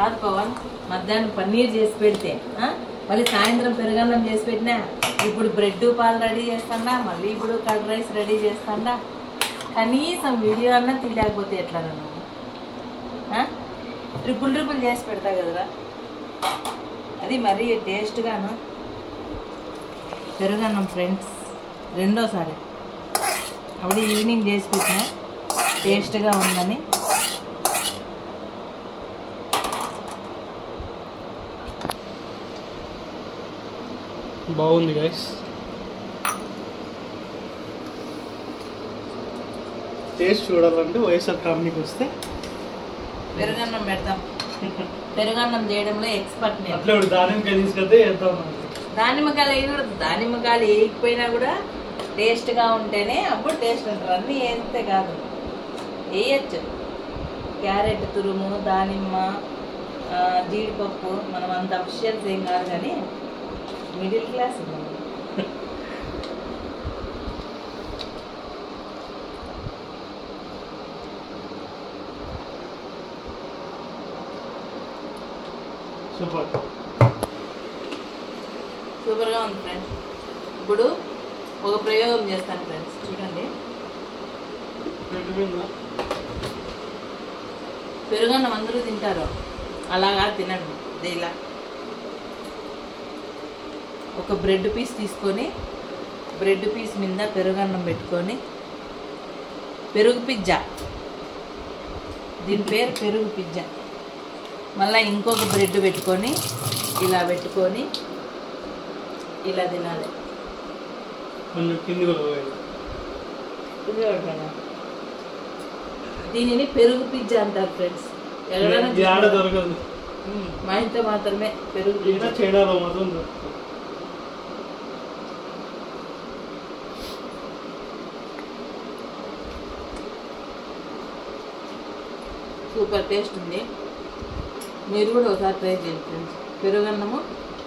కాదు పవన్, మధ్యాహ్నం పన్నీర్ చేసి పెడితే మళ్ళీ సాయంత్రం పెరుగన్నం చేసి పెట్టినా, ఇప్పుడు బ్రెడ్ పాలు రెడీ చేస్తాడా, మళ్ళీ ఇప్పుడు కర్డ్ రైస్ రెడీ చేస్తాడా. కనీసం వీడియో అన్నా తీయలేకపోతే ఎట్లా నువ్వు? ట్రిపుల్ చేసి పెడతా కదరా. అది మరీ టేస్ట్గాను. పెరుగన్నం ఫ్రెండ్స్ రెండోసారి, అప్పుడు ఈవినింగ్ చేసి పెట్టినా టేస్ట్గా ఉందని. బాగుంది గైస్. టేస్ట్ చూడాలంటే వైఎస్ఆర్ కాలనీకి వస్తే పెరుగన్నం పెడతాం. పెరుగన్నం చేయడంలో ఎక్స్పర్ట్ నేను. అట్లా దానిమ్మకాయ తీసుకొస్తే వేద్దాం. దానిమ్మకాయలు వేయకూడదు. దానిమ్మకాయలు వేయకపోయినా కూడా టేస్ట్గా ఉంటేనే అప్పుడు టేస్ట్ ఉంటారు. అన్నీ వేస్తే కాదు, వేయచ్చు. క్యారెట్ తురుము, దానిమ్మ, జీడిపప్పు, మనం అంత అఫిషియల్స్ ఏం కాదు కానీ మిడిల్ క్లాస్. సూపర్గా ఉంది ఫ్రెండ్స్. ఇప్పుడు ఒక ప్రయోగం చేస్తాను ఫ్రెండ్స్, చూడండి. పెరుగన్నం అందరూ తింటారు, అలాగా తినండి. ఇలా ఒక బ్రెడ్ పీస్ తీసుకొని, బ్రెడ్ పీస్ మీద పెరుగన్నం పెట్టుకొని, పెరుగు పిజ్జా, దీని పేరు పెరుగు పిజ్జా. మళ్ళీ ఇంకొక బ్రెడ్ పెట్టుకొని, ఇలా పెట్టుకొని ఇలా తినాలి. దీనిని పెరుగు పిజ్జా అంటారు ఫ్రెండ్స్. ఎవరైనా మా ఇంట్లో మాత్రమే పెరుగు పిజ్జా. సూపర్ టేస్ట్ ఉంది. మీరు కూడా ఒకసారి ట్రై చేయండి ఫ్రెండ్స్. పెరుగన్నము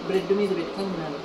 బ్రెడ్ మీద పెట్టుకొని తినాలి.